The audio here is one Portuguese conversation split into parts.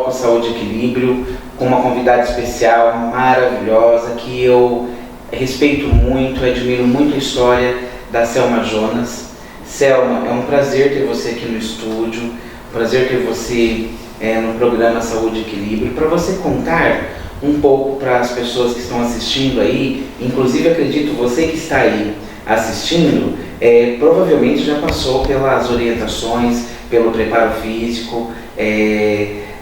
bloco Saúde e Equilíbrio com uma convidada especial, maravilhosa, que eu respeito muito, admiro muito a história da Selma Jonas. Selma, é um prazer ter você aqui no estúdio, um prazer ter você no programa Saúde e Equilíbrio, para você contar um pouco para as pessoas que estão assistindo aí, inclusive acredito você que está aí assistindo, provavelmente já passou pelas orientações, pelo preparo físico,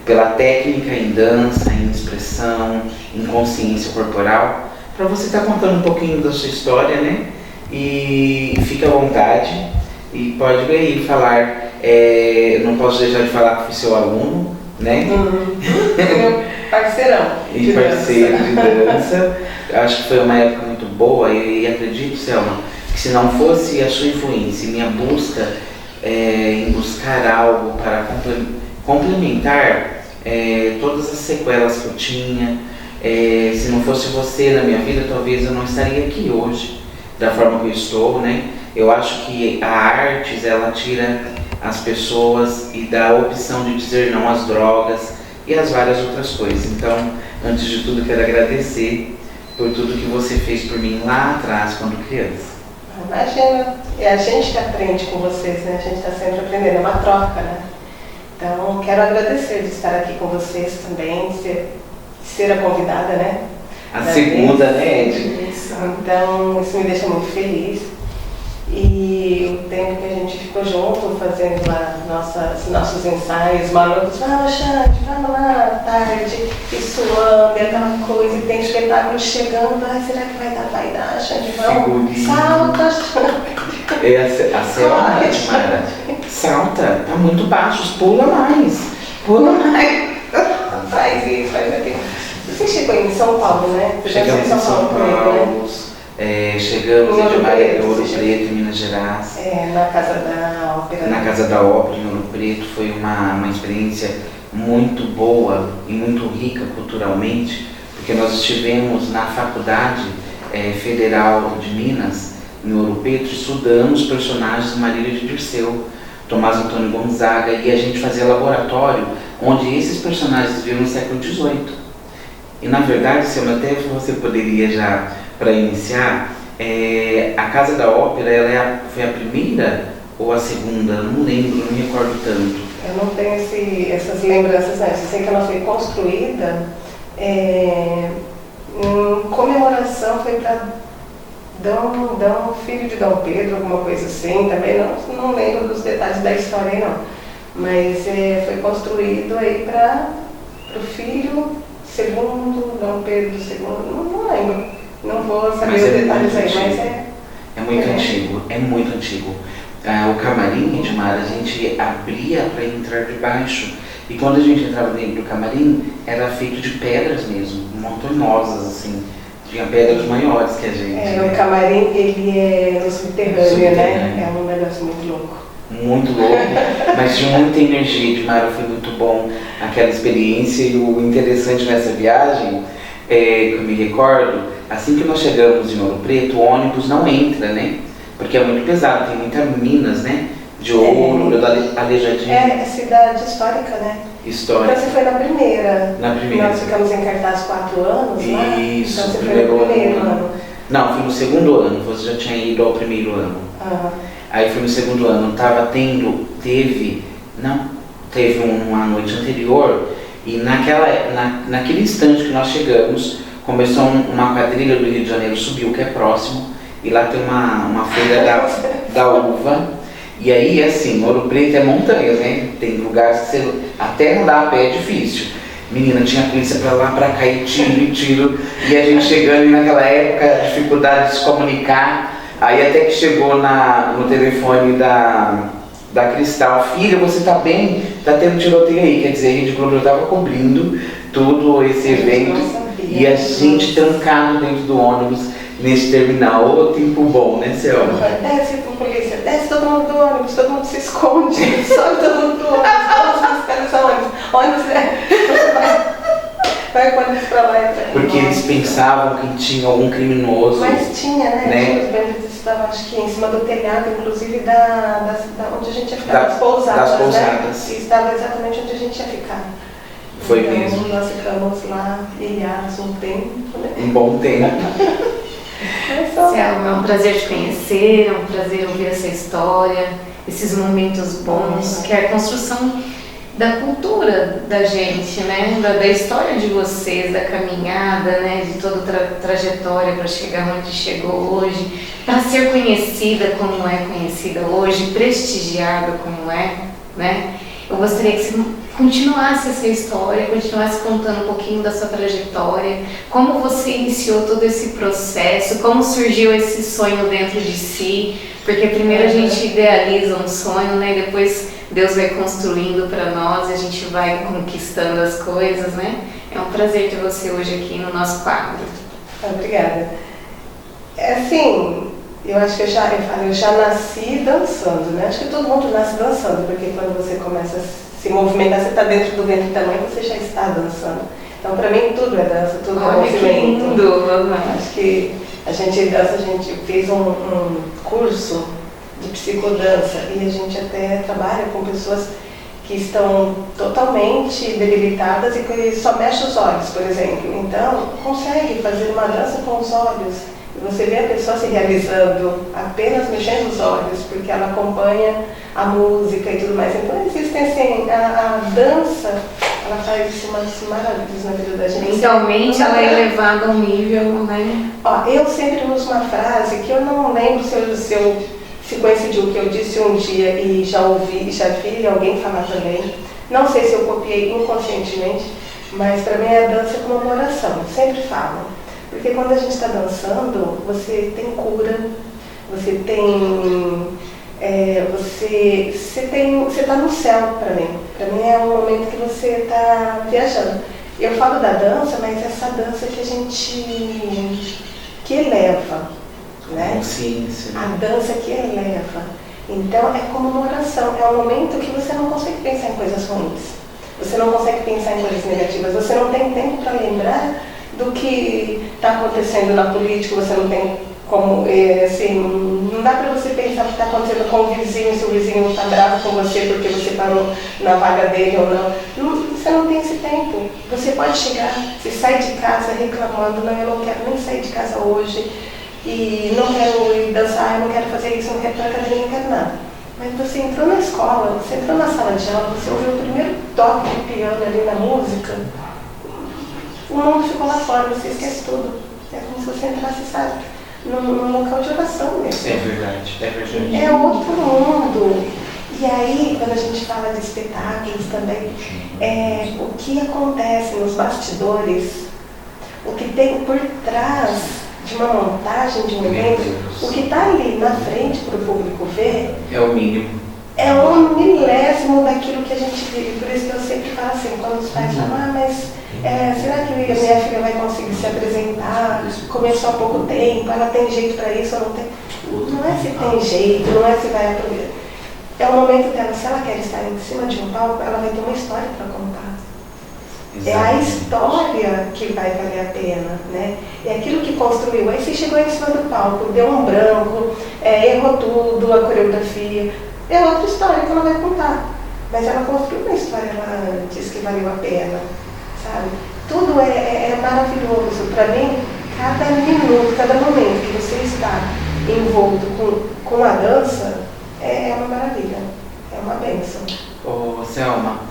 pela técnica em dança, em expressão, em consciência corporal, para você estar contando um pouquinho da sua história, né? E fique à vontade e pode vir aí falar, não posso deixar de falar que fui seu aluno, né? Meu parceirão e parceiro de dança. Acho que foi uma época muito boa e acredito, Selma, que se não fosse a sua influência e minha busca em buscar algo para complementar todas as sequelas que eu tinha, se não fosse você na minha vida, talvez eu não estaria aqui hoje da forma que eu estou, né? Eu acho que a artes, ela tira as pessoas e dá a opção de dizer não às drogas e às várias outras coisas. Então, antes de tudo, quero agradecer por tudo que você fez por mim lá atrás, quando criança. Imagina, e a gente que aprende com vocês, né? A gente está sempre aprendendo, é uma troca, né? Então, quero agradecer de estar aqui com vocês também, ser a convidada, né? A segunda, né, Ed? Então, isso me deixa muito feliz. E o tempo que a gente ficou junto, fazendo lá nossos ensaios malucos, vamos, Xande, vamos lá, tarde, e suando, e aquela coisa, e tem espetáculo chegando, será que vai dar? Vai dar, Xande, vamos, salta, Xande. A Selma é demais. Salta, tá muito baixo, pula mais. Faz isso, faz aquilo. Você chegou em São Paulo, né? Chegamos em São Paulo. Chegamos em Ouro Preto, em Minas Gerais. Na Casa da Ópera. Na Casa da Ópera, em Ouro Preto, foi uma experiência muito boa e muito rica culturalmente, porque nós estivemos na Faculdade Federal de Minas, em Ouro Preto, estudamos personagens de Marília de Dirceu, Tomás Antônio Gonzaga, e a gente fazia laboratório onde esses personagens viviam no século XVIII. E na verdade, Selma, até você poderia já, para iniciar, a Casa da Ópera, ela foi a primeira ou a segunda? Não lembro, não me recordo tanto. Eu não tenho essas lembranças, né? Eu sei que ela foi construída em comemoração, foi para filho de Dom Pedro, alguma coisa assim, também não lembro dos detalhes da história não. Mas foi construído aí para o filho segundo, Dom Pedro II, não lembro. Não vou saber os detalhes aí, mas é muito antigo, é muito antigo. O camarim, Edmar, a gente abria para entrar de baixo. E quando a gente entrava dentro do camarim, era feito de pedras mesmo, montanhosas, assim. Tinha pedras maiores que a gente. O camarim, ele é no subterrâneo, né? É um negócio muito louco. Muito louco, mas tinha muita energia, Edmar, foi muito bom aquela experiência. E o interessante nessa viagem, que eu me recordo, assim que nós chegamos em Ouro Preto, o ônibus não entra, né? Porque é muito pesado, tem muitas minas, né? De ouro, Aleijadinho. É cidade histórica, né? Histórica. Então você foi na primeira. Na primeira. Nós ficamos em cartaz 4 anos, né? Isso, então você foi no primeiro ano. Não, fui no segundo ano, você já tinha ido ao primeiro ano. Aí fui no segundo ano, teve uma noite anterior, e naquele instante que nós chegamos, começou uma quadrilha do Rio de Janeiro, subiu, que é próximo, e lá tem uma feira da uva, e aí assim, Ouro Preto é montanha, né? Tem lugares que você até andar a pé é difícil. Menina, tinha polícia pra lá, pra cá, e tiro, e a gente chegando, e naquela época, dificuldade de se comunicar. Aí até que chegou no telefone da Cristal, filha, você tá bem? Tá tendo tiroteio aí, quer dizer, a Rede Globo já tava cobrindo tudo esse evento, e a gente trancado dentro do ônibus, nesse terminal. Ô, tempo bom, né, Selma? Desce com polícia, desce todo mundo do ônibus, todo mundo se esconde, sobe todo mundo do ônibus, todos os caras são ônibus, vai com ônibus pra lá e pra cá. Porque eles pensavam que tinha algum criminoso. Mas tinha, né? Os bandidos estavam, acho que em cima do telhado, inclusive da onde a gente ia ficar, das pousadas, né? E estava exatamente onde a gente ia ficar. Foi então, mesmo. Nós ficamos lá ilhados um tempo, né? Um bom tempo. Selma, é um prazer te conhecer, é um prazer ouvir essa história, esses momentos bons, que é a construção da cultura da gente, né? Da história de vocês, da caminhada, né? De toda a trajetória para chegar onde chegou hoje, para ser conhecida como é conhecida hoje, prestigiada como é, né? Eu gostaria que você continuasse essa história, continuasse contando um pouquinho da sua trajetória, como você iniciou todo esse processo, como surgiu esse sonho dentro de si, porque primeiro a gente idealiza um sonho, né? E depois Deus vai construindo para nós e a gente vai conquistando as coisas, né? É um prazer ter você hoje aqui no nosso quadro. Obrigada. É assim, eu acho que eu já nasci dançando, né? Acho que todo mundo nasce dançando, porque quando você começa a se movimentar, você está dentro do ventre da mãe, você já está dançando. Então, para mim, tudo é dança, tudo é movimento. Que lindo! Acho que a gente dança, a gente fez um curso de psicodança e a gente até trabalha com pessoas que estão totalmente debilitadas e que só mexe os olhos, por exemplo. Então, consegue fazer uma dança com os olhos. E você vê a pessoa se realizando apenas mexendo os olhos, porque ela acompanha a música e tudo mais. Então, existem assim, a dança, ela faz umas maravilhas na vida da gente. Mentalmente ela é elevada a um nível, né? Ó, eu sempre uso uma frase que eu não lembro se coincidiu o que eu disse um dia e já vi alguém falar também. Não sei se eu copiei inconscientemente, mas para mim a dança é como uma oração, eu sempre falo. Porque quando a gente está dançando, você tem cura, você tem. Você está no céu para mim. Para mim é um momento que você está viajando. Eu falo da dança, mas essa dança que a gente. Que eleva. Né? Consciência. A dança que eleva. Então é como uma oração, é um momento que você não consegue pensar em coisas ruins, você não consegue pensar em coisas negativas, você não tem tempo para lembrar do que está acontecendo na política, você não tem como, assim, não dá para você pensar o que está acontecendo com o vizinho, se o vizinho está bravo com você porque você parou na vaga dele ou não. Você não tem esse tempo. Você pode chegar, você sai de casa reclamando, não, eu não quero nem sair de casa hoje, e não quero ir dançar, eu não quero fazer isso, eu não quero ir para a academia, não quero nada. Mas você entrou na escola, você entrou na sala de aula, você ouviu o primeiro toque de piano ali na música, o mundo ficou lá fora, você esquece tudo. É como se você entrasse, sabe, num local de oração mesmo. É verdade, é verdade. É outro mundo. E aí, quando a gente fala de espetáculos também, o que acontece nos bastidores, o que tem por trás de uma montagem de um evento, o que está ali na frente para o público ver, é o mínimo. É um milésimo daquilo que a gente vive. Por isso que eu sempre falo assim, quando os pais falam, mas será que a minha filha vai conseguir se apresentar? Começou há pouco tempo, ela tem jeito para isso ou não tem? Não é se tem jeito, não é se vai aprender. É o momento dela, se ela quer estar em cima de um palco, ela vai ter uma história para contar. Exatamente. É a história que vai valer a pena, né? É aquilo que construiu. Aí você chegou em cima do palco, deu um branco, errou tudo, a coreografia. É outra história que ela vai contar. Mas ela construiu uma história lá antes que valeu a pena, sabe? Tudo é maravilhoso. Para mim, cada minuto, cada momento que você está envolto com a dança é uma maravilha, é uma bênção. Ô, Selma,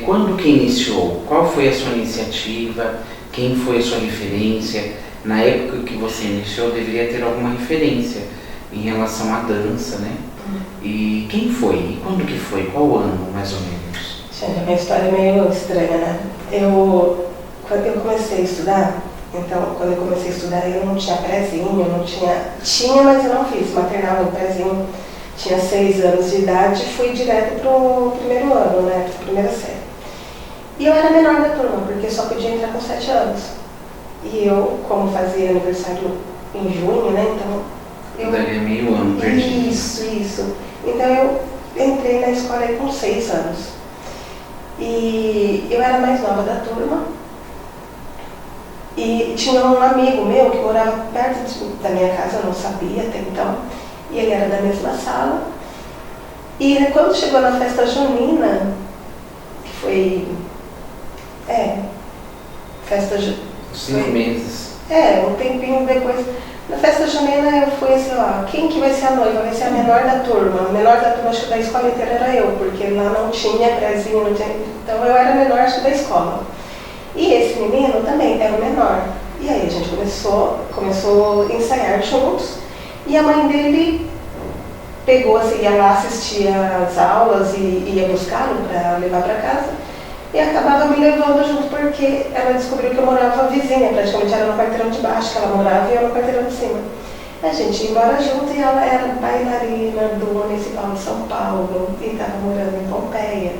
quando que iniciou? Qual foi a sua iniciativa? Quem foi a sua referência? Na época que você iniciou, deveria ter alguma referência em relação à dança, né? E quem foi? E quando que foi? Qual ano, mais ou menos? Gente, a minha história é meio estranha, né? Quando eu comecei a estudar, então, quando eu comecei a estudar, eu não tinha prézinho, eu não tinha... Tinha, mas eu não fiz maternal no prézinho. Tinha 6 anos de idade e fui direto para o primeiro ano, né? Para a primeira série. E eu era menor da turma, porque só podia entrar com 7 anos. E eu, como fazia aniversário em junho, né? Então... Daria meio ano perdido. Isso. Então eu entrei na escola aí com 6 anos. E eu era mais nova da turma. E tinha um amigo meu que morava perto da minha casa, eu não sabia até então. E ele era da mesma sala. E quando chegou na festa junina, que foi Festa 5 meses. Um tempinho depois. Na festa junina eu fui assim, ó, quem que vai ser a noiva? Vai ser a menor da turma. A menor da turma, acho que da escola inteira era eu, porque lá não tinha prézinho, não tinha... Então eu era a menor, acho que da escola. E esse menino também era o menor. E aí a gente começou a ensaiar juntos. E a mãe dele pegou, assim, ia lá assistir as aulas e ia buscá-lo para levar para casa. E acabava me levando junto, porque ela descobriu que eu morava vizinha, praticamente era no quarteirão de baixo que ela morava e eu no quarteirão de cima. A gente ia embora junto e ela era bailarina do Municipal de São Paulo e estava morando em Pompeia.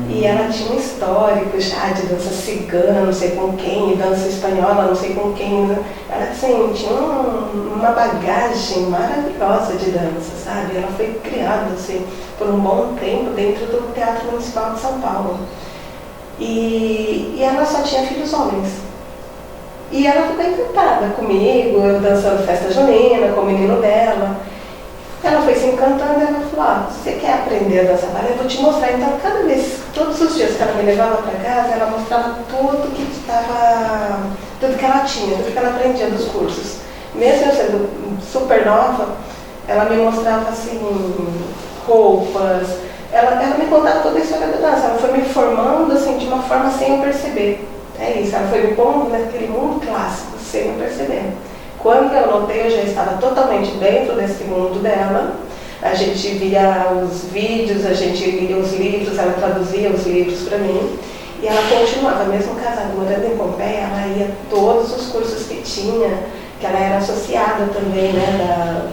E ela tinha um histórico já de dança cigana, não sei com quem, e dança espanhola, não sei com quem. Ela assim, tinha uma bagagem maravilhosa de dança, sabe? Ela foi criada assim, por um bom tempo dentro do Teatro Municipal de São Paulo. E ela só tinha filhos homens. E ela ficou encantada comigo, eu dançando festa junina, com o menino dela. Ela foi se encantando e ela falou, você quer aprender a dançar balé? Eu vou te mostrar. Então, cada vez, todos os dias que ela me levava para casa, ela mostrava tudo que ela tinha, tudo que ela aprendia dos cursos. Mesmo eu sendo super nova, ela me mostrava assim, roupas, ela me contava toda a história da dança. Ela foi me formando assim, de uma forma sem eu perceber. É isso, ela foi me pondo naquele mundo clássico, sem eu perceber. Quando eu notei, eu já estava totalmente dentro desse mundo dela. A gente via os vídeos, a gente lia os livros, ela traduzia os livros para mim. E ela continuava, mesmo casada, morando em Pompeia, ela ia a todos os cursos que tinha, que ela era associada também, né,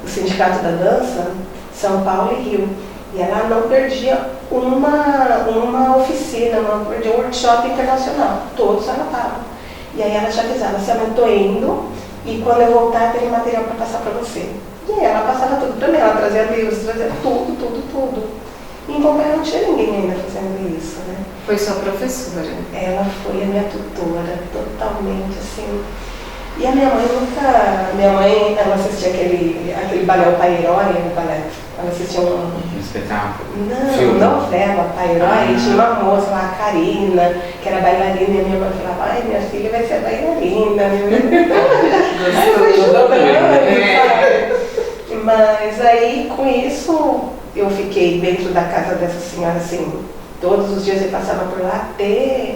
do Sindicato da Dança, São Paulo e Rio. E ela não perdia uma oficina, não perdia um workshop internacional. Todos ela estava. E aí ela já avisava, assim, eu estou indo e quando eu voltar tem material para passar para você. E aí ela passava tudo para mim, ela trazia livros, trazia tudo. E em Pompeia não tinha ninguém ainda fazendo isso, né? Foi sua professora? Ela foi a minha tutora, totalmente assim. E a minha mãe, ela assistia aquele balé, o Pai Herói, ela assistia um espetáculo? Não, novela, Pai Herói, tinha uma moça lá, a Karina, que era bailarina, e a minha mãe falava, ai, minha filha vai ser bailarina. Aí foi jogando, sabe? Mas aí, com isso, eu fiquei dentro da casa dessa senhora, assim, todos os dias eu passava por lá até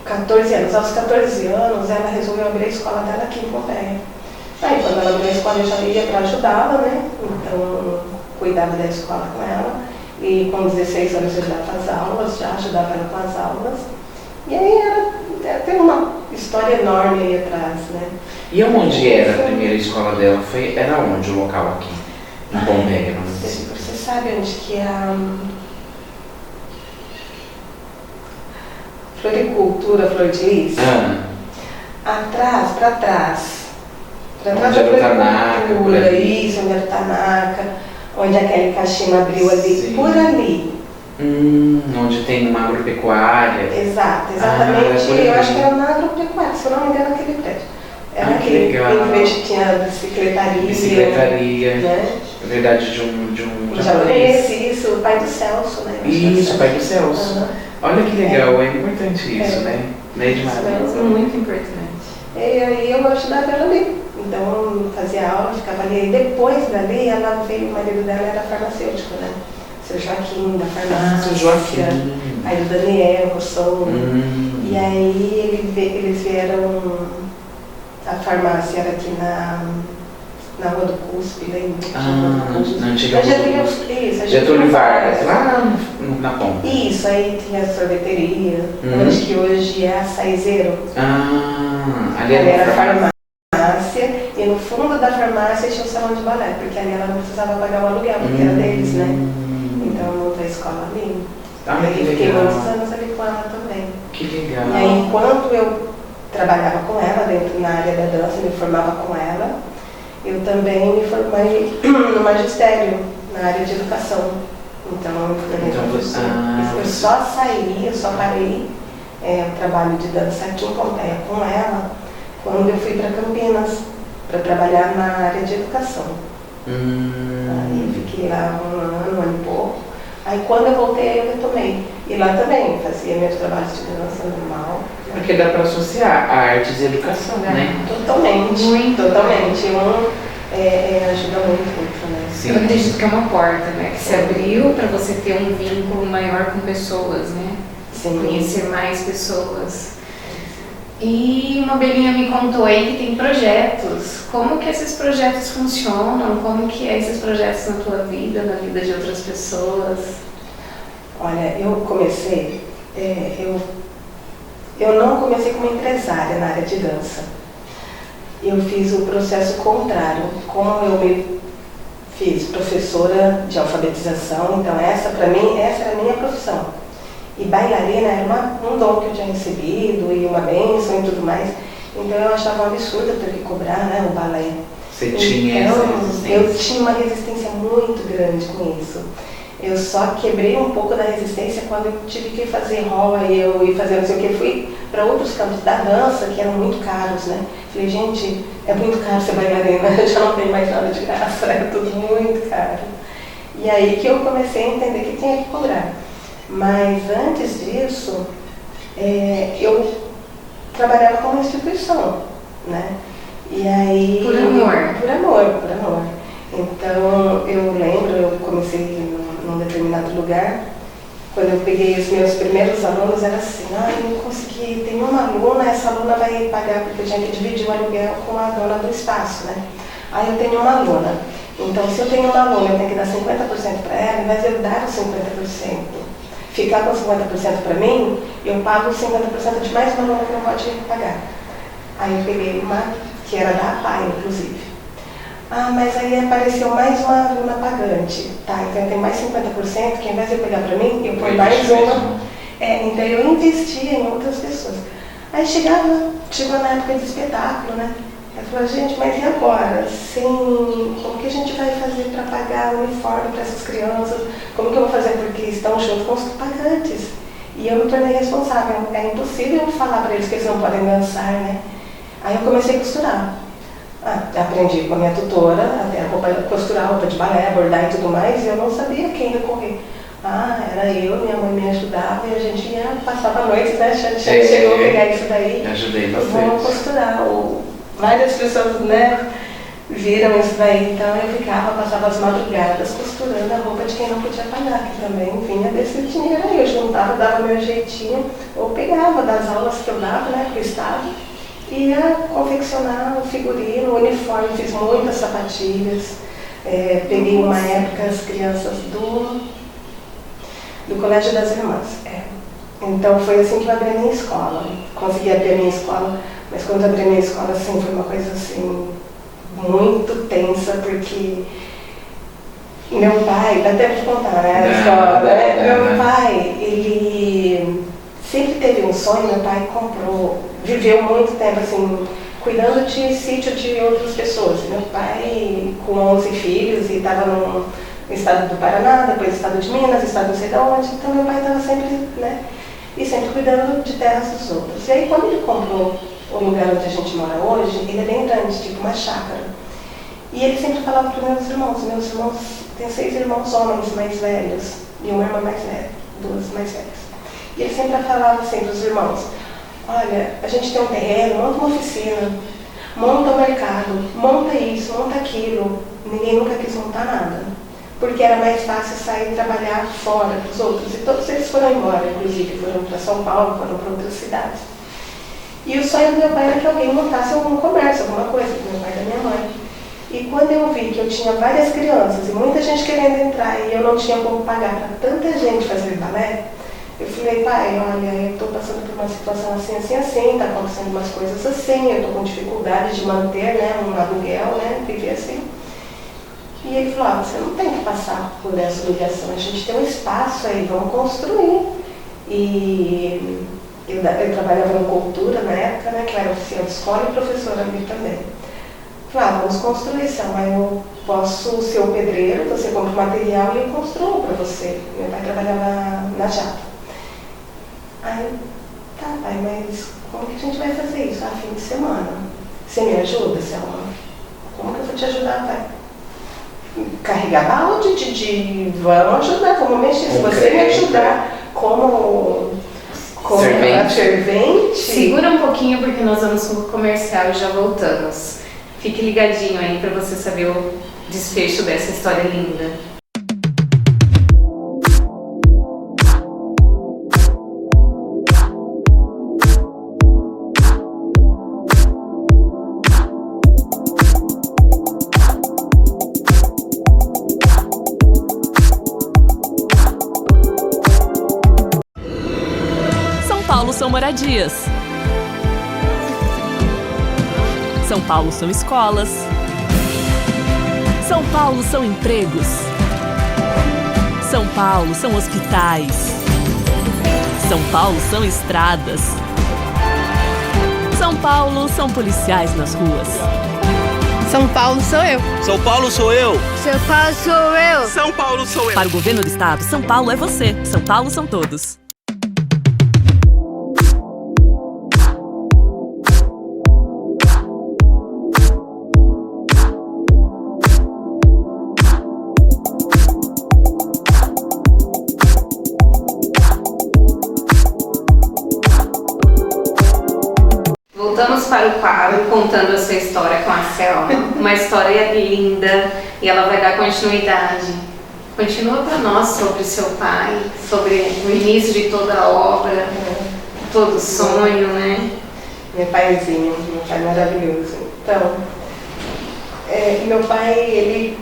14 anos. Aos 14 anos, ela resolveu abrir a escola dela aqui em Pompeia. Aí, quando ela abriu a escola, eu já ia para ajudá-la, né? Então, cuidava da escola com ela. E com 16 anos eu já as aulas, já ajudava ela com as aulas. E aí, ela tem uma história enorme aí atrás, né? E onde era a primeira escola dela? Era onde o local aqui? Em Pompeia, no município. Você sabe onde que é a Floricultura, Flor de Lis? Atrás, para trás. Para trás da Floricultura, isso, onde era o Tanaka, onde a Kelly Kashima abriu ali, sim, por ali. Onde tem uma agropecuária. Exato, exatamente. Eu acho que era uma agropecuária, se eu não me engano, aquele prédio. Era aquele, em vez de tinha bicicletaria. Né? Na verdade, de um japonês. Isso, o pai do Celso, né? Isso, o pai do Celso. Olha que legal, é importante isso, né? Isso é muito importante. E aí eu ajudava ela ali. Então, fazia aula, ficava ali. E depois dali, ela veio, o marido dela era farmacêutico, né? Seu Joaquim, da farmácia. Seu Joaquim. Aí o Daniel, Rossou. E aí eles vieram. A farmácia era aqui na Rua do Cuspe, lembra? Na antiga Rua do Cuspe. Getúlio Vargas, lá na ponta. Isso, aí tinha a sorveteria, onde que hoje é a Saizeiro. Ali era a farmácia, e no fundo da farmácia tinha um salão de balé, porque ali ela não precisava pagar o aluguel, porque era deles, né? Então eu montei a escola ali. Que fiquei legal. muitos anos ali com ela também. Que legal. E aí, enquanto eu trabalhava com ela dentro na área da dança, me formava com ela, eu também me formei no magistério, na área de educação. Então eu só saí, eu só parei o trabalho de dança aqui em Pompeia com ela quando eu fui para Campinas para trabalhar na área de educação. Aí eu fiquei lá um ano e pouco. Aí quando eu voltei, eu retomei. E lá também fazia meus trabalhos de dança normal. Porque dá para associar artes e educação, né? Totalmente. Muito. Totalmente. Ajuda muito o outro, né? Sim. Eu acredito que é uma porta, né? Que se abriu para você ter um vínculo maior com pessoas, né? Sim. Conhecer mais pessoas. E uma Belinha me contou aí que tem projetos. Como que esses projetos funcionam? Como que é esses projetos na tua vida, na vida de outras pessoas? Olha, eu comecei, eu não comecei como empresária na área de dança. Eu fiz o processo contrário. Como eu me fiz professora de alfabetização, então essa era a minha profissão. E bailarina era um dom que eu tinha recebido e uma bênção e tudo mais. Então eu achava um absurdo ter que cobrar, né, o balé. Você tinha essa resistência? Eu tinha uma resistência muito grande com isso. Eu só quebrei um pouco da resistência quando eu tive que fazer rola e eu ia fazer não sei o que. Fui para outros campos da dança que eram muito caros, né? Falei, gente, é muito caro ser bailarina, eu já não tenho mais nada de graça, é tudo muito caro. E aí que eu comecei a entender que tinha que cobrar. Mas antes disso, eu trabalhava como instituição, né? E aí... Por amor. Por amor. Então, eu lembro, eu comecei num determinado lugar, quando eu peguei os meus primeiros alunos, era assim, eu não consegui, tem uma aluna, essa aluna vai pagar, porque eu tinha que dividir o aluguel com a dona do espaço, né? Aí eu tenho uma aluna, então se eu tenho uma aluna, eu tenho que dar 50% para ela, mas eu dar os 50%, ficar com 50% para mim, eu pago 50% de mais uma aluna que não pode pagar. Aí eu peguei uma, que era da APAI, inclusive. Mas aí apareceu mais uma aluna pagante. Tá, então eu tenho mais 50%, que ao invés de eu pegar para mim, eu ponho mais uma. Então eu investia em outras pessoas. Aí chegou na época de espetáculo, né? Eu falei, gente, mas e agora? Como que a gente vai fazer para pagar o uniforme para essas crianças? Como que eu vou fazer? Porque estão junto com os pagantes. E eu me tornei responsável. É impossível falar para eles que eles não podem dançar, né? Aí eu comecei a costurar. Aprendi com a minha tutora, até costurar roupa de balé, bordar e tudo mais, e eu não sabia quem recorrer. Era eu, minha mãe me ajudava e a gente passava noites, né? Chegou a pegar isso daí. Ajudei bastante. Vamos costurar. Várias pessoas, né, viram isso daí, então eu passava as madrugadas costurando a roupa de quem não podia pagar, que também vinha desse dinheiro aí. Eu juntava, dava meu jeitinho, ou pegava das aulas que eu dava, né, pro estado. Ia confeccionar o figurino, o uniforme, fiz muitas sapatilhas. Peguei uma época as crianças do Colégio das Irmãs. Então foi assim que eu abri a minha escola. Consegui abrir a minha escola, mas quando eu abri a minha escola, assim, foi uma coisa assim, muito tensa, porque meu pai, dá tempo de contar, né, a escola, né? Meu pai, ele sempre teve um sonho, meu pai viveu muito tempo assim, cuidando de sítio de outras pessoas. Meu pai com 11 filhos e estava no estado do Paraná, depois estado de Minas, estado não sei de onde, então meu pai estava sempre, né, e sempre cuidando de terras dos outros. E aí quando ele comprou o lugar onde a gente mora hoje, ele é bem grande, tipo uma chácara. E ele sempre falava para meus irmãos têm 6 irmãos homens mais velhos e uma irmã mais velha, 2 mais velhas. E ele sempre falava assim para os irmãos, olha, a gente tem um terreno, monta uma oficina, monta um mercado, monta isso, monta aquilo. Ninguém nunca quis montar nada, porque era mais fácil sair e trabalhar fora dos outros. E todos eles foram embora, inclusive foram para São Paulo, foram para outras cidades. E o sonho do meu pai era que alguém montasse algum comércio, alguma coisa, do meu pai e da minha mãe. E quando eu vi que eu tinha várias crianças e muita gente querendo entrar e eu não tinha como pagar para tanta gente fazer balé, eu falei, pai, olha, eu estou passando por uma situação assim, está acontecendo umas coisas assim, eu estou com dificuldade de manter, né, um aluguel, né, viver assim. E ele falou, você não tem que passar por essa obrigação, a gente tem um espaço aí, vamos construir. E eu trabalhava em cultura na época, né, que eu era oficial de escola e professora ali também. Falei, vamos construir isso, mas eu posso ser o pedreiro, você compra o material e eu construo para você. Meu pai trabalhava na Jato. Aí, tá, pai, mas como que a gente vai fazer isso? Fim de semana. Você me ajuda, Selma? Como que eu vou te ajudar, pai? Carregar balde vamos ajudar, vamos mexer. Se você me ajudar como Servente. servente. Segura um pouquinho porque nós vamos para o comercial e já voltamos. Fique ligadinho aí para você saber o desfecho dessa história linda. São Paulo são moradias. São Paulo são escolas. São Paulo são empregos. São Paulo são hospitais. São Paulo são estradas. São Paulo são policiais nas ruas. São Paulo sou eu. São Paulo sou eu. São Paulo sou eu. São Paulo sou eu. Para o governo do estado, São Paulo é você. São Paulo são todos. Voltamos para o quadro contando a sua história com a Selma. Uma história linda e ela vai dar continuidade. Continua para nós sobre seu pai, sobre o início de toda a obra, todo o sonho, né? Meu pai maravilhoso. Então, meu pai, ele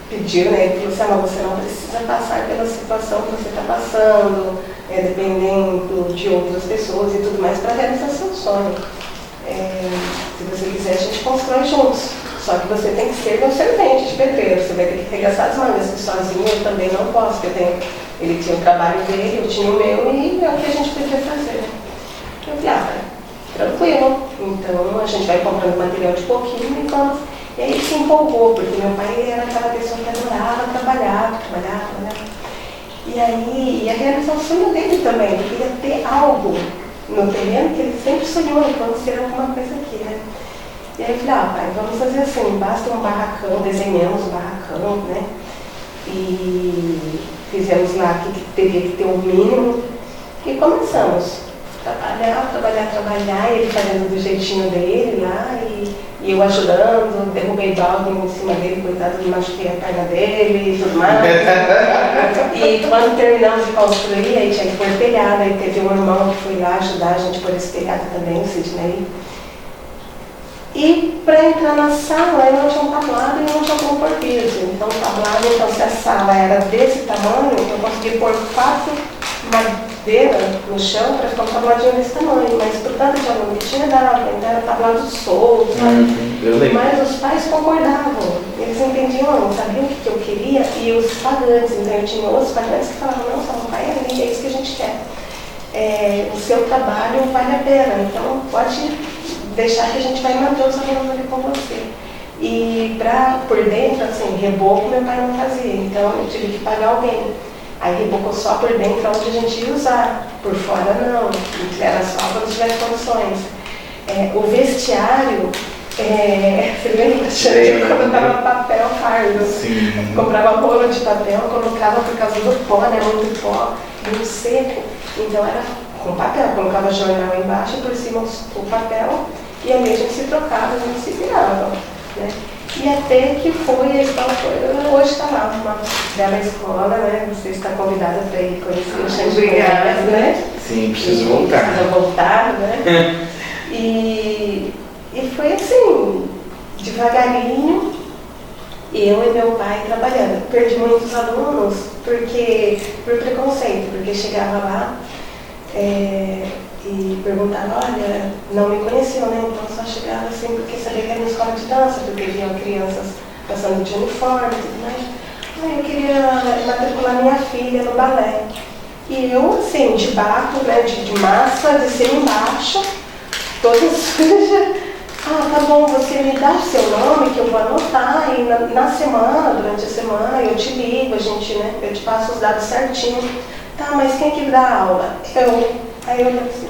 pediu, né? Ele falou assim, você não precisa passar pela situação que você está passando, dependendo de outras pessoas e tudo mais, para realizar seu sonho. Se você quiser, a gente constrói juntos. Só que você tem que ser meu servente de pedreiro. Você vai ter que arregaçar as mangas, que sozinho eu também não posso. Porque ele tinha o trabalho dele, eu tinha o meu, e é o que a gente podia fazer. Eu falei, tranquilo. Então a gente vai comprando material de pouquinho e vamos. E aí ele se empolgou, porque meu pai era aquela pessoa que adorava trabalhar. E aí ia realizar o sonho dele também. Ele queria ter algo no terreno que ele sempre sonhou, quando ser alguma coisa aqui, né? E aí eu falei, pai, vamos fazer assim, basta um barracão, desenhamos um barracão, né? E fizemos lá que teria que ter o mínimo e começamos a trabalhar, e ele fazendo do jeitinho dele lá, e eu ajudando, derrubei balde em cima dele, coitado, machuquei a perna dele e tudo mais. E quando terminamos de construir, aí tinha que pôr telhado, aí teve um irmão que foi lá ajudar a gente a pôr esse telhado também, o Sidney. E para entrar na sala, eu não tinha um tablado e não tinha como pôr piso. Então o tablado, então se a sala era desse tamanho, eu consegui pôr 4 madeira no chão para ficar um tabladinho desse tamanho, mas por tanto de aluno que tinha dava, então era tablado solto, mas os pais concordavam, eles entendiam, sabiam o que eu queria, e os pagantes, então eu tinha outros pagantes que falavam, não, seu pai é ali, é isso que a gente quer, o seu trabalho vale a pena, então pode deixar que a gente vai manter os alunos ali com você. E por dentro, assim, reboco meu pai não fazia, então eu tive que pagar alguém. Aí rebocou só por dentro onde a gente ia usar, por fora não, era só quando tivesse condições. O vestiário, você lembra que eu colocava papel fardo? Sim. Comprava rolo de papel, colocava por causa do pó, né, muito pó, muito seco, então era com papel, colocava jornal embaixo e por cima o papel, e ali a gente se trocava, a gente se virava, né? E até que foi, a escola foi, hoje está lá, uma bela escola, né? Você está convidada para ir conhecer o Xande, né? Sim, preciso voltar. Precisa voltar, né? E foi assim, devagarinho, eu e meu pai trabalhando. Perdi muitos alunos por preconceito, porque chegava lá e perguntava, olha, não me conheciam, né? Então só chegava assim porque sabia que era uma escola de dança, porque viam crianças passando de uniforme e tudo mais. Eu queria matricular minha filha no balé. E eu, assim, de barco, né, de massa, de cima embaixo, toda suja. Tá bom, você me dá o seu nome que eu vou anotar e na semana, durante a semana, eu te ligo, eu te passo os dados certinho. Tá, mas quem que dá aula? Eu. Aí eu olhei assim,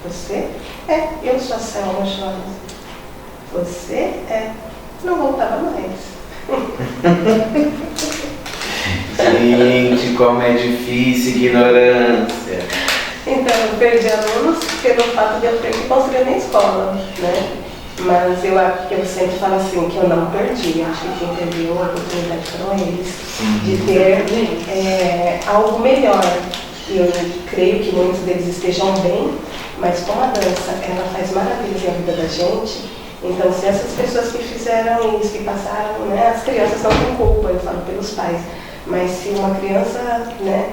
você? Eu sou a Selma Jones. Você? Não voltava mais. Gente, como é difícil, ignorância. Então, eu perdi alunos pelo fato de eu ter que construir minha escola, né? Mas eu sempre falo assim, que eu não perdi. Eu acho que quem perdeu a oportunidade foram eles de ter algo melhor. E eu creio que muitos deles estejam bem, mas como a dança, ela faz maravilhas na vida da gente, então se essas pessoas que fizeram isso, que passaram, né, as crianças não têm culpa, eu falo pelos pais, mas se uma criança, né,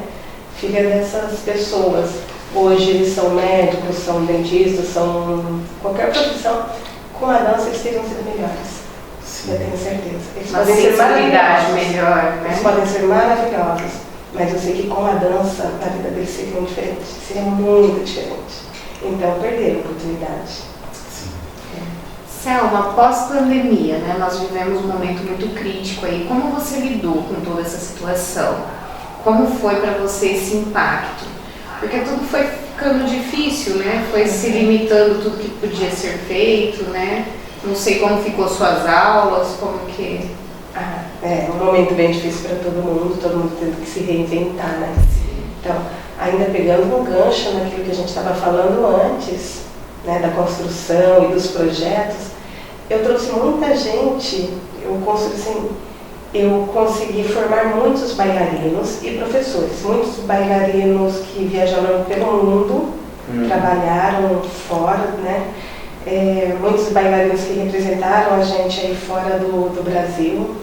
filha dessas pessoas, hoje eles são médicos, são dentistas, são qualquer profissão, com a dança eles teriam sido melhores. Sim. Eu tenho certeza. Eles podem ser maravilhosos, melhor, né? Eles podem ser maravilhosos, mas eu sei que com a dança a vida deles seria diferente, seria muito diferente. Então perderam a oportunidade. Sim. Selma, pós-pandemia, né? Nós vivemos um momento muito crítico aí. Como você lidou com toda essa situação? Como foi para você esse impacto? Porque tudo foi ficando difícil, né? Foi se limitando tudo que podia ser feito, né? Não sei como ficou suas aulas, como que... É um momento bem difícil para todo mundo tendo que se reinventar, né? Então, ainda pegando um gancho naquilo que a gente estava falando antes, né, da construção e dos projetos, eu trouxe muita gente, eu consegui formar muitos bailarinos e professores, muitos bailarinos que viajaram pelo mundo, trabalharam fora, né? Muitos bailarinos que representaram a gente aí fora do Brasil,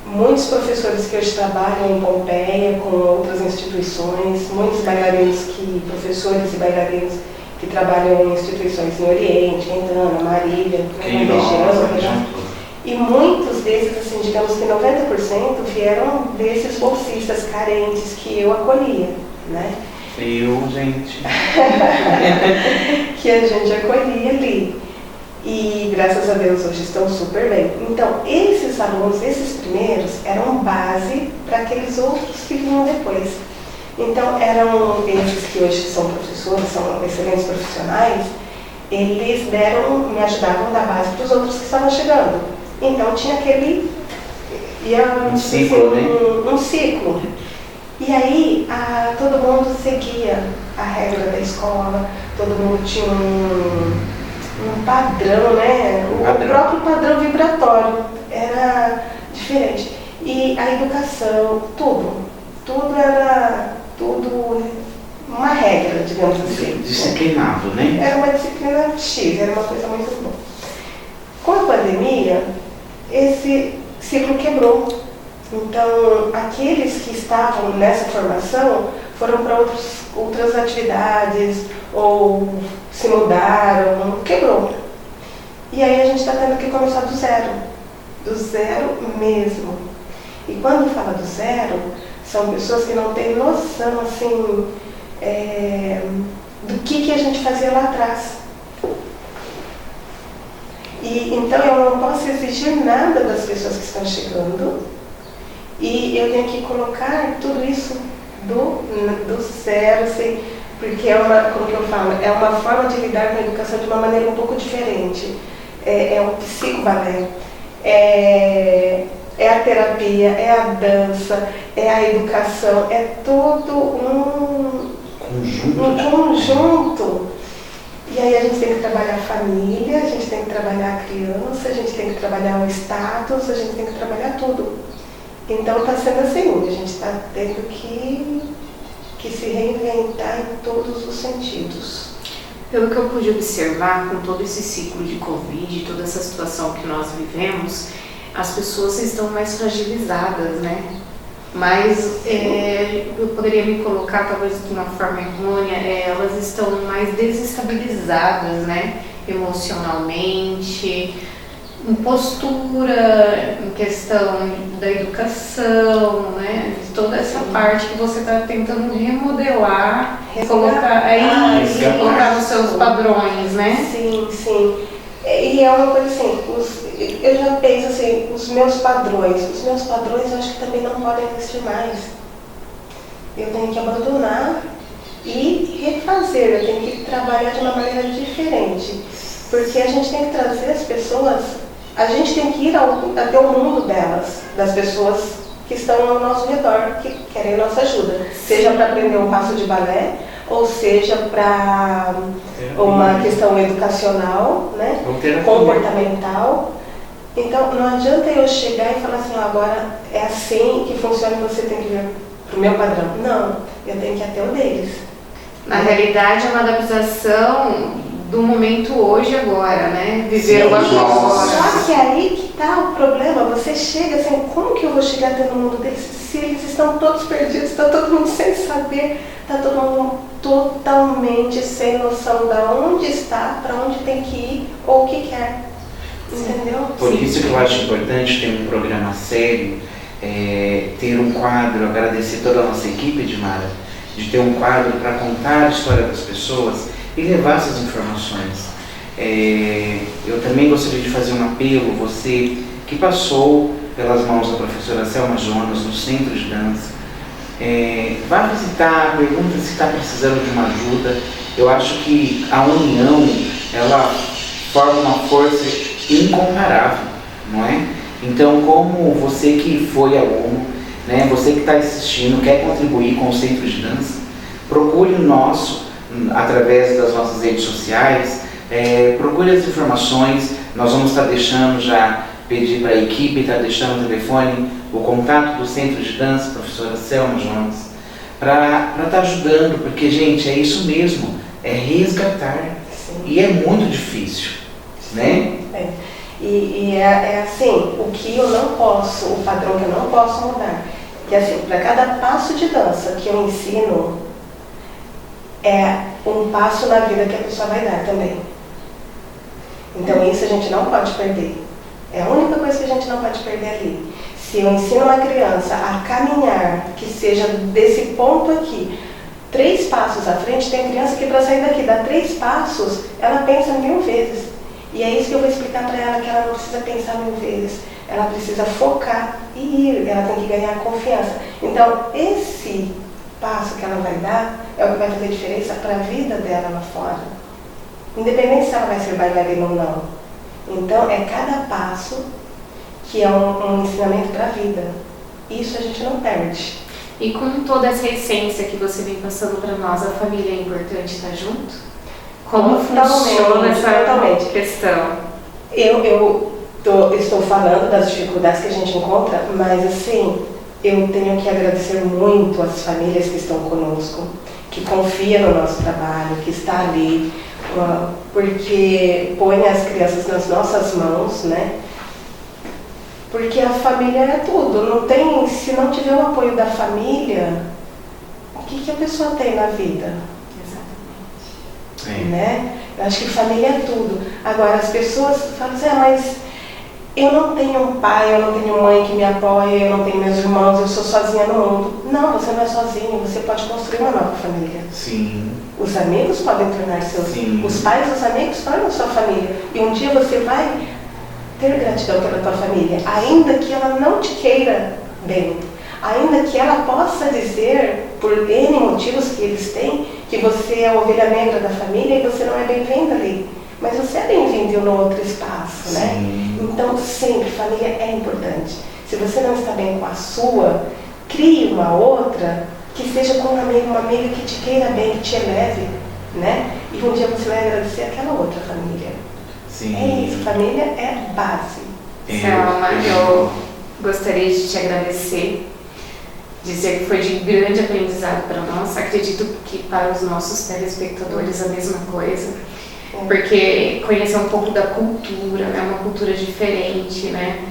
muitos professores que hoje trabalham em Pompeia com outras instituições, muitos professores e bailarinos que trabalham em instituições no Oriente, em Gana, Marília, na região. E muitos desses, assim, digamos que 90% vieram desses bolsistas carentes que eu acolhia, né? Gente. Que a gente acolhia ali. E graças a Deus hoje estão super bem. Então, esses alunos, esses primeiros, eram base para aqueles outros que vinham depois. Então, eram esses que hoje são professores, são excelentes profissionais, eles me ajudavam a dar base para os outros que estavam chegando. Então, tinha um ciclo. E aí, todo mundo seguia a regra da escola, todo mundo tinha um padrão, né? O próprio padrão vibratório era diferente. E a educação, tudo era uma regra, digamos assim. Disciplinado, né? Era uma disciplina X, era uma coisa muito boa. Com a pandemia, esse ciclo quebrou. Então, aqueles que estavam nessa formação foram para outras atividades ou se mudaram, quebrou. E aí a gente está tendo que começar do zero mesmo. E quando fala do zero, são pessoas que não têm noção, assim, do que a gente fazia lá atrás. E então eu não posso exigir nada das pessoas que estão chegando, e eu tenho que colocar tudo isso do zero, assim, porque como que eu falo, é uma forma de lidar com a educação de uma maneira um pouco diferente. É o psicobalé, é a terapia, é a dança, é a educação, é todo um conjunto. E aí a gente tem que trabalhar a família, a gente tem que trabalhar a criança, a gente tem que trabalhar o status, a gente tem que trabalhar tudo. Então está sendo assim, a gente está tendo que se reinventar em todos os sentidos. Pelo que eu pude observar com todo esse ciclo de Covid, toda essa situação que nós vivemos, as pessoas estão mais fragilizadas, né? Mas eu poderia me colocar talvez de uma forma errônea, elas estão mais desestabilizadas, né? Emocionalmente, em postura, em questão da educação, né? Toda essa parte que você está tentando remodelar, colocar nos seus padrões, né? Sim, sim. E é uma coisa assim, eu já penso assim, os meus padrões eu acho que também não podem existir mais. Eu tenho que abandonar e refazer, eu tenho que trabalhar de uma maneira diferente. Porque a gente tem que trazer as pessoas, a gente tem que ir até o mundo delas, das pessoas que estão ao nosso redor, que querem nossa ajuda. Seja para aprender um passo de balé, ou seja para uma questão educacional, né? Comportamental. Então, não adianta eu chegar e falar assim, agora é assim que funciona e você tem que vir para o meu padrão. Não, eu tenho que ir até o deles. Na realidade, é uma adaptação do momento hoje e agora, né? Viver o agora. Só que aí que tá o problema. Você chega assim, como que eu vou chegar até no mundo deles se eles estão todos perdidos, está todo mundo sem saber, está todo mundo totalmente sem noção de onde está, para onde tem que ir ou o que quer. Entendeu? Por isso que eu acho importante ter um programa sério, ter um quadro, agradecer toda a nossa equipe, Edmara, de ter um quadro para contar a história das pessoas e levar essas informações. Eu também gostaria de fazer um apelo, você que passou pelas mãos da professora Selma Jonas no Centro de Dança, vá visitar, pergunta se está precisando de uma ajuda. Eu acho que a união, ela forma uma força incomparável, não é? Então, como você que foi aluno, né, você que está assistindo, quer contribuir com o Centro de Dança, procure o nosso, através das nossas redes sociais, procure as informações. Nós vamos estar deixando, já pedir para a equipe, estar deixando o telefone, o contato do Centro de Dança, professora Selma Jonas, para estar ajudando, porque, gente, é isso mesmo, é resgatar. Sim. E é muito difícil, né? E é assim, o que eu não posso, o padrão que eu não posso mudar, que assim, para cada passo de dança que eu ensino, é um passo na vida que a pessoa vai dar também. Então isso a gente não pode perder. É a única coisa que a gente não pode perder ali. Se eu ensino uma criança a caminhar, que seja desse ponto aqui, 3 passos à frente, tem criança que para sair daqui, dá 3 passos, ela pensa 1000 vezes. E é isso que eu vou explicar para ela, que ela não precisa pensar 1000 vezes. Ela precisa focar e ir, ela tem que ganhar confiança. Então, esse passo que ela vai dar é o que vai fazer diferença para a vida dela lá fora. Independente se ela vai ser bailarina ou não. Então, é cada passo que é um ensinamento para a vida. Isso a gente não perde. E com toda essa essência que você vem passando para nós, a família é importante estar junto? Como funciona essa questão? Eu estou falando das dificuldades que a gente encontra, mas assim, eu tenho que agradecer muito às famílias que estão conosco, que confiam no nosso trabalho, que está ali, porque põe as crianças nas nossas mãos, né? Porque a família é tudo. Não tem, se não tiver o apoio da família, o que a pessoa tem na vida? Né? Eu acho que família é tudo. Agora as pessoas falam assim, mas eu não tenho um pai, eu não tenho mãe que me apoia, eu não tenho meus irmãos, eu sou sozinha no mundo. Não, você não é sozinho, você pode construir uma nova família. Sim. Os amigos podem tornar seus. Sim. Os pais e os amigos tornam sua família. E um dia você vai ter gratidão pela tua família, ainda que ela não te queira bem. Ainda que ela possa dizer, por N motivos que eles têm, que você é a ovelha negra da família e você não é bem-vindo ali. Mas você é bem-vindo no outro espaço, né? Então, sempre, família é importante. Se você não está bem com a sua, crie uma outra que seja com uma amiga que te queira bem, que te eleve, né? E um dia você vai agradecer aquela outra família. Sim. É isso, família é base. Selma, eu gostaria de te agradecer, dizer que foi de grande aprendizado para nós. Acredito que para os nossos telespectadores a mesma coisa, porque conhecer um pouco da cultura, né, uma cultura diferente, né,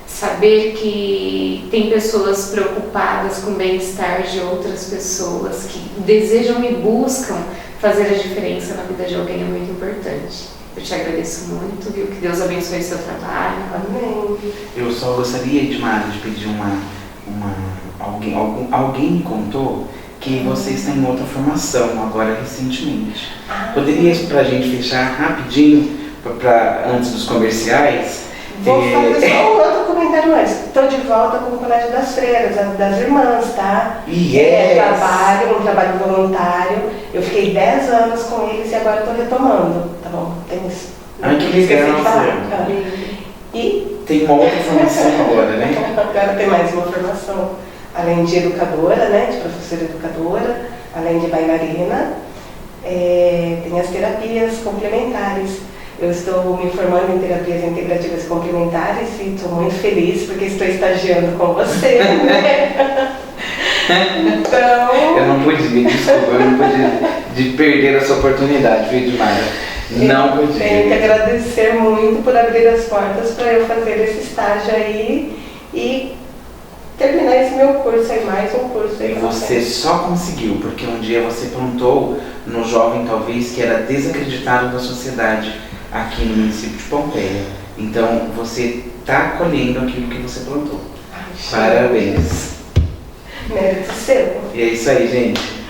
saber que tem pessoas preocupadas com o bem-estar de outras pessoas que desejam e buscam fazer a diferença na vida de alguém é muito importante. Eu te agradeço muito, viu? Que Deus abençoe o seu trabalho. Amém. Eu só gostaria, Edmara, de pedir alguém me contou que você está em outra formação agora recentemente. Poderia, para a gente fechar rapidinho, antes dos comerciais? Vou fazer só um outro comentário antes. Estou de volta com o Colégio das Freiras, das Irmãs, tá? Yes. Um trabalho voluntário. Eu fiquei 10 anos com eles e agora estou retomando, tá bom? Que legal. E tem uma outra formação agora, né? Agora tem mais uma formação, além de educadora, né, de professora educadora, além de bailarina, tem as terapias complementares. Eu estou me formando em terapias integrativas complementares e estou muito feliz porque estou estagiando com você, né? Então... Eu não podia, desculpa, eu não podia de perder essa oportunidade, viu, Edmara? Não podia. Tenho que agradecer muito por abrir as portas para eu fazer esse estágio aí e terminar esse meu curso aí, mais um curso aí. E você só conseguiu porque um dia você plantou no jovem, talvez, que era desacreditado da sociedade aqui no município de Pompeia. Então, você está colhendo aquilo que você plantou. Ai, parabéns. Mérito seu. E é isso aí, gente.